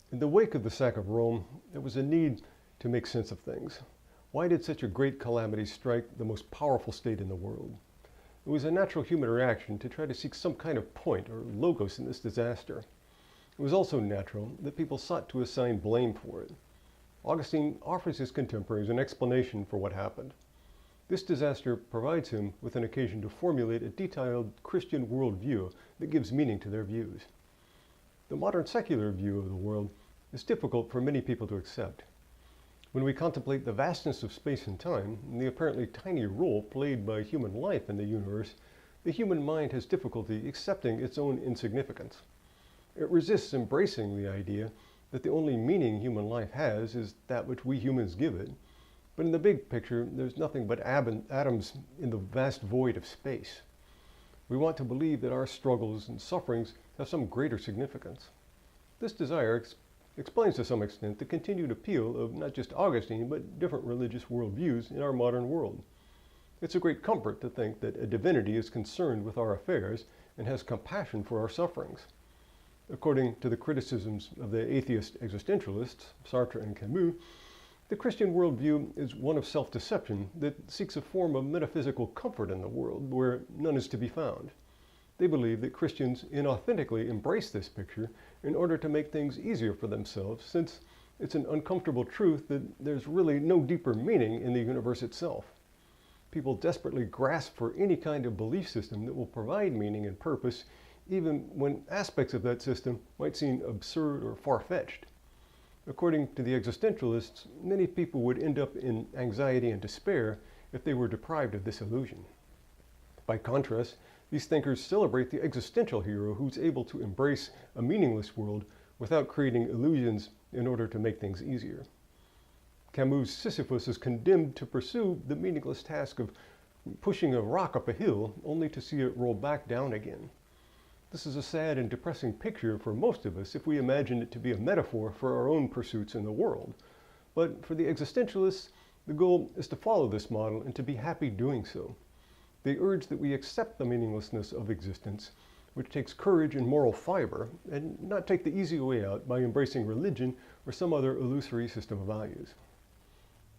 In the wake of the sack of Rome, there was a need to make sense of things. Why did such a great calamity strike the most powerful state in the world? It was a natural human reaction to try to seek some kind of point or logos in this disaster. It was also natural that people sought to assign blame for it. Augustine offers his contemporaries an explanation for what happened. This disaster provides him with an occasion to formulate a detailed Christian worldview that gives meaning to their views. The modern secular view of the world is difficult for many people to accept. When we contemplate the vastness of space and time, and the apparently tiny role played by human life in the universe, the human mind has difficulty accepting its own insignificance. It resists embracing the idea that the only meaning human life has is that which we humans give it. But in the big picture, there's nothing but atoms in the vast void of space. We want to believe that our struggles and sufferings have some greater significance. This desire explains to some extent the continued appeal of not just Augustine, but different religious worldviews in our modern world. It's a great comfort to think that a divinity is concerned with our affairs and has compassion for our sufferings. According to the criticisms of the atheist existentialists, Sartre and Camus, the Christian worldview is one of self-deception that seeks a form of metaphysical comfort in the world where none is to be found. They believe that Christians inauthentically embrace this picture in order to make things easier for themselves, since it's an uncomfortable truth that there's really no deeper meaning in the universe itself. People desperately grasp for any kind of belief system that will provide meaning and purpose, even when aspects of that system might seem absurd or far-fetched. According to the existentialists, many people would end up in anxiety and despair if they were deprived of this illusion. By contrast, these thinkers celebrate the existential hero who's able to embrace a meaningless world without creating illusions in order to make things easier. Camus' Sisyphus is condemned to pursue the meaningless task of pushing a rock up a hill only to see it roll back down again. This is a sad and depressing picture for most of us if we imagine it to be a metaphor for our own pursuits in the world. But for the existentialists, the goal is to follow this model and to be happy doing so. They urge that we accept the meaninglessness of existence, which takes courage and moral fiber, and not take the easy way out by embracing religion or some other illusory system of values.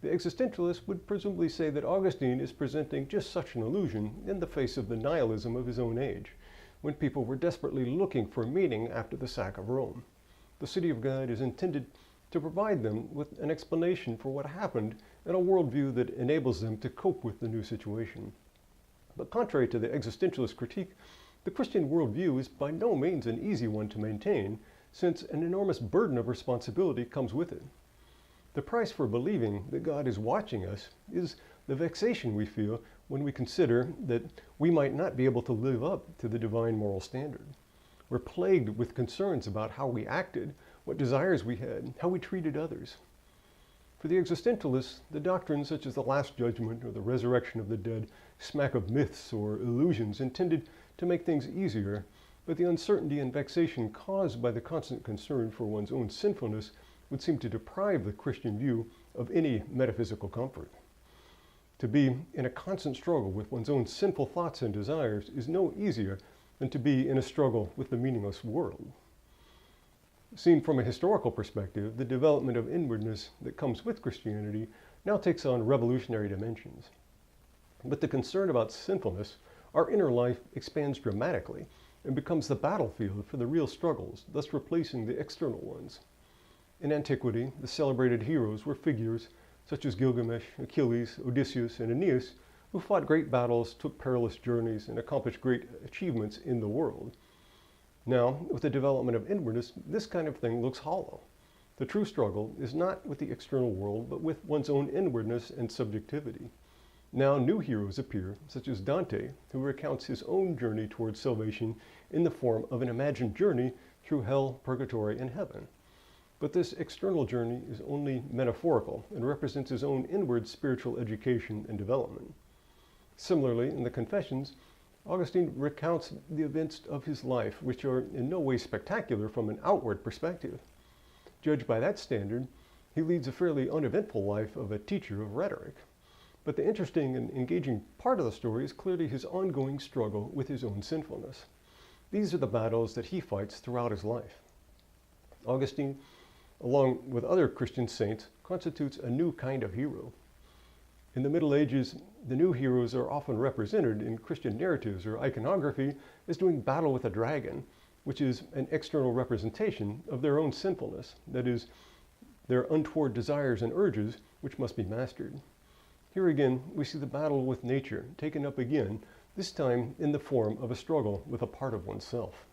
The existentialist would presumably say that Augustine is presenting just such an illusion in the face of the nihilism of his own age, when people were desperately looking for meaning after the sack of Rome. The city of God is intended to provide them with an explanation for what happened and a worldview that enables them to cope with the new situation. But contrary to the existentialist critique, the Christian worldview is by no means an easy one to maintain, since an enormous burden of responsibility comes with it. The price for believing that God is watching us is the vexation we feel when we consider that we might not be able to live up to the divine moral standard. We're plagued with concerns about how we acted, what desires we had, how we treated others. For the existentialists, the doctrines such as the Last Judgment or the resurrection of the dead smack of myths or illusions intended to make things easier, but the uncertainty and vexation caused by the constant concern for one's own sinfulness would seem to deprive the Christian view of any metaphysical comfort. To be in a constant struggle with one's own sinful thoughts and desires is no easier than to be in a struggle with the meaningless world. Seen from a historical perspective, the development of inwardness that comes with Christianity now takes on revolutionary dimensions. With the concern about sinfulness, our inner life expands dramatically and becomes the battlefield for the real struggles, thus replacing the external ones. In antiquity, the celebrated heroes were figures such as Gilgamesh, Achilles, Odysseus, and Aeneas, who fought great battles, took perilous journeys, and accomplished great achievements in the world. Now, with the development of inwardness, this kind of thing looks hollow. The true struggle is not with the external world, but with one's own inwardness and subjectivity. Now new heroes appear, such as Dante, who recounts his own journey towards salvation in the form of an imagined journey through hell, purgatory, and heaven. But this external journey is only metaphorical and represents his own inward spiritual education and development. Similarly, in the Confessions, Augustine recounts the events of his life, which are in no way spectacular from an outward perspective. Judged by that standard, he leads a fairly uneventful life of a teacher of rhetoric. But the interesting and engaging part of the story is clearly his ongoing struggle with his own sinfulness. These are the battles that he fights throughout his life. Augustine along with other Christian saints, constitutes a new kind of hero. In the Middle Ages, the new heroes are often represented in Christian narratives or iconography as doing battle with a dragon, which is an external representation of their own sinfulness, that is, their untoward desires and urges which must be mastered. Here again, we see the battle with nature taken up again, this time in the form of a struggle with a part of oneself.